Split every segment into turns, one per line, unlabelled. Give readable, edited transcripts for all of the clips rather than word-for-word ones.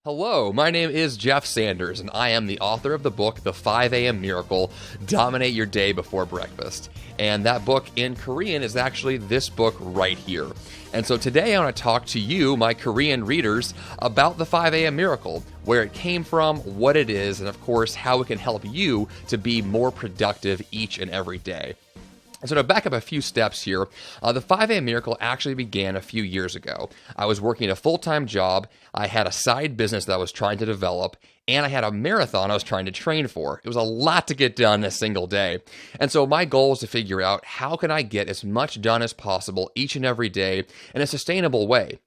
Hello, my name is Jeff Sanders, and I am the author of the book, The 5 a.m. Miracle, Dominate Your Day Before Breakfast. And that book in Korean is actually this book right here. And so today I want to talk to you, my Korean readers, about the 5 a.m. Miracle, where it came from, what it is, and of course, how it can help you to be more productive each and every day. So to back up a few steps here, the 5 a.m. Miracle actually began a few years ago. I was working a full-time job, I had a side business that I was trying to develop, and I had a marathon I was trying to train for. It was a lot to get done in a single day. And so my goal was to figure out how can I get as much done as possible each and every day in a sustainable way.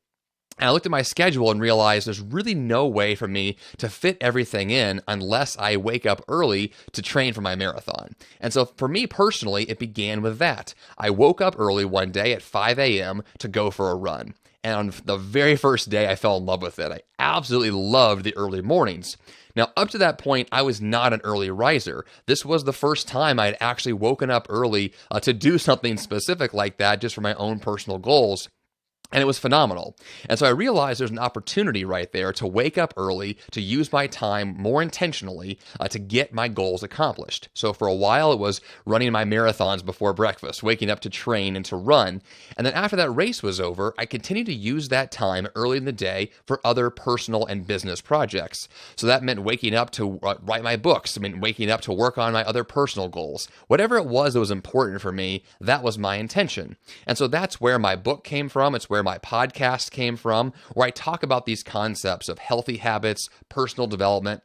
And I looked at my schedule and realized there's really no way for me to fit everything in unless I wake up early to train for my marathon. And so for me personally, it began with that. I woke up early one day at 5 a.m. to go for a run. And on the very first day, I fell in love with it. I absolutely loved the early mornings. Now, up to that point, I was not an early riser. This was the first time I had actually woken up early to do something specific like that just for my own personal goals. And it was phenomenal. And so I realized there's an opportunity right there to wake up early, to use my time more intentionally to get my goals accomplished. So for a while, it was running my marathons before breakfast, waking up to train and to run. And then after that race was over, I continued to use that time early in the day for other personal and business projects. So that meant waking up to write my books. It meant waking up to work on my other personal goals. Whatever it was that was important for me, that was my intention. And so that's where my book came from. It's where my podcast came from, where I talk about these concepts of healthy habits, personal development,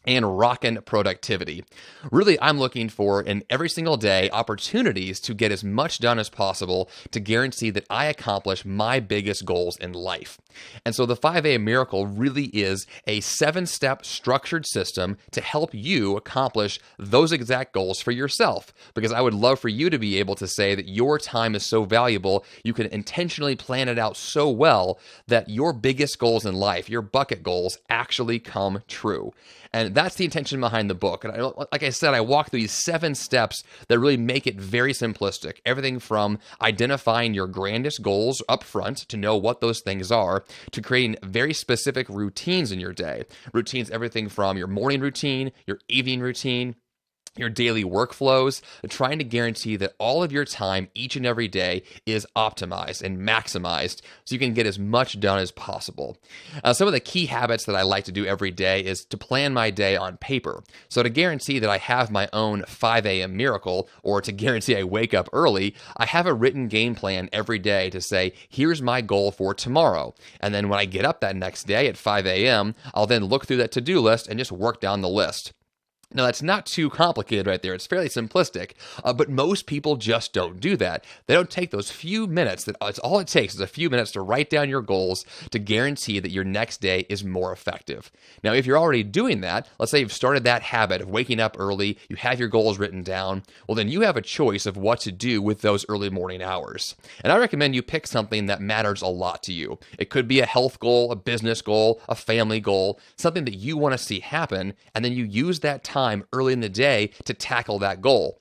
and rockin' productivity. Really, I'm looking for, in every single day, opportunities to get as much done as possible to guarantee that I accomplish my biggest goals in life. And so the 5 a.m. Miracle really is a 7-step structured system to help you accomplish those exact goals for yourself. Because I would love for you to be able to say that your time is so valuable, you can intentionally plan it out so well that your biggest goals in life, your bucket goals, actually come true. And that's the intention behind the book. And like I said, I walk through these 7 steps that really make it very simplistic. Everything from identifying your grandest goals up front to know what those things are, to creating very specific routines in your day. Routines, everything from your morning routine, your evening routine, your daily workflows, trying to guarantee that all of your time each and every day is optimized and maximized so you can get as much done as possible. Some of the key habits that I like to do every day is to plan my day on paper. So to guarantee that I have my own 5 a.m. miracle, or to guarantee I wake up early, I have a written game plan every day to say, here's my goal for tomorrow. And then when I get up that next day at 5 a.m., I'll then look through that to-do list and just work down the list. Now, that's not too complicated right there. It's fairly simplistic, but most people just don't do that. They don't take those few minutes. It's all it takes is a few minutes to write down your goals to guarantee that your next day is more effective. Now, if you're already doing that, let's say you've started that habit of waking up early, you have your goals written down, well, then you have a choice of what to do with those early morning hours. And I recommend you pick something that matters a lot to you. It could be a health goal, a business goal, a family goal, something that you want to see happen, and then you use that time early in the day to tackle that goal.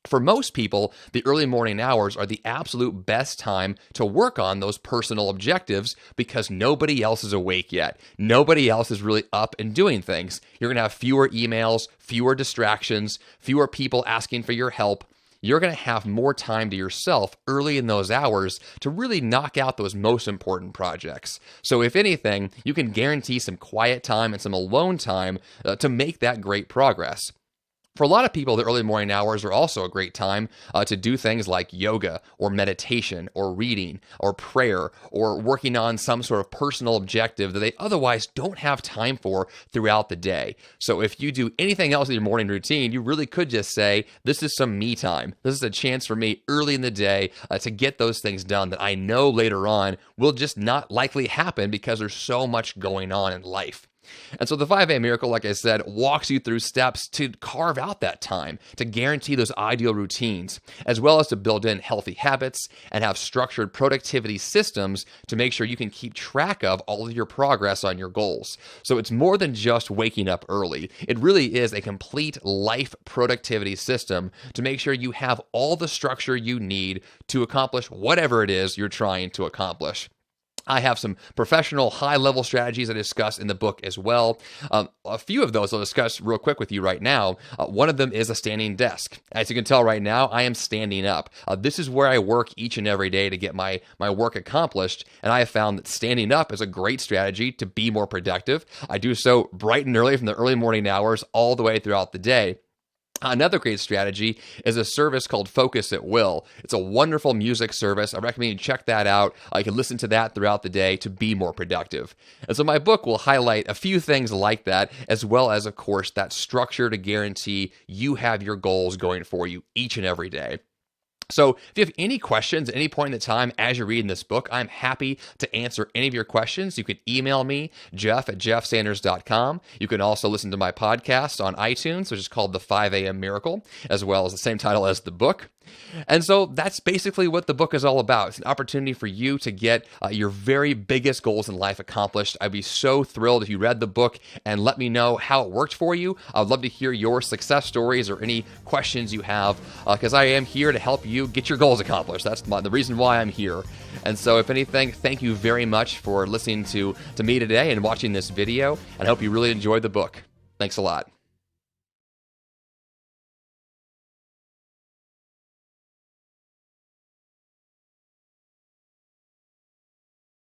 For most people, the early morning hours are the absolute best time to work on those personal objectives because nobody else is awake yet. Nobody else is really up and doing things. You're going to have fewer emails, fewer distractions, fewer people asking for your help. You're going to have more time to yourself early in those hours to really knock out those most important projects. So if anything, you can guarantee some quiet time and some alone time to make that great progress. For a lot of people, the early morning hours are also a great time to do things like yoga or meditation or reading or prayer or working on some sort of personal objective that they otherwise don't have time for throughout the day. So if you do anything else in your morning routine, you really could just say, this is some me time. This is a chance for me early in the day to get those things done that I know later on will just not likely happen because there's so much going on in life. And so the 5 a.m. Miracle, like I said, walks you through steps to carve out that time, to guarantee those ideal routines, as well as to build in healthy habits and have structured productivity systems to make sure you can keep track of all of your progress on your goals. So it's more than just waking up early. It really is a complete life productivity system to make sure you have all the structure you need to accomplish whatever it is you're trying to accomplish. I have some professional high-level strategies I discuss in the book as well. A few of those I'll discuss real quick with you right now. One of them is a standing desk. As you can tell right now, I am standing up. This is where I work each and every day to get my work accomplished, and I have found that standing up is a great strategy to be more productive. I do so bright and early from the early morning hours all the way throughout the day. Another great strategy is a service called Focus at Will. It's a wonderful music service. I recommend you check that out. You can listen to that throughout the day to be more productive. And so my book will highlight a few things like that, as well as, of course, that structure to guarantee you have your goals going for you each and every day. So if you have any questions at any point in time as you're reading this book, I'm happy to answer any of your questions. You can email me, jeff@jeffsanders.com. You can also listen to my podcast on iTunes, which is called The 5 a.m. Miracle, as well as the same title as the book. And so that's basically what the book is all about. It's an opportunity for you to get your very biggest goals in life accomplished. I'd be so thrilled if you read the book and let me know how it worked for you. I'd love to hear your success stories or any questions you have, because I am here to help you get your goals accomplished. That's the reason why I'm here. And so if anything, thank you very much for listening to me today and watching this video, and I hope you really enjoyed the book. Thanks a lot.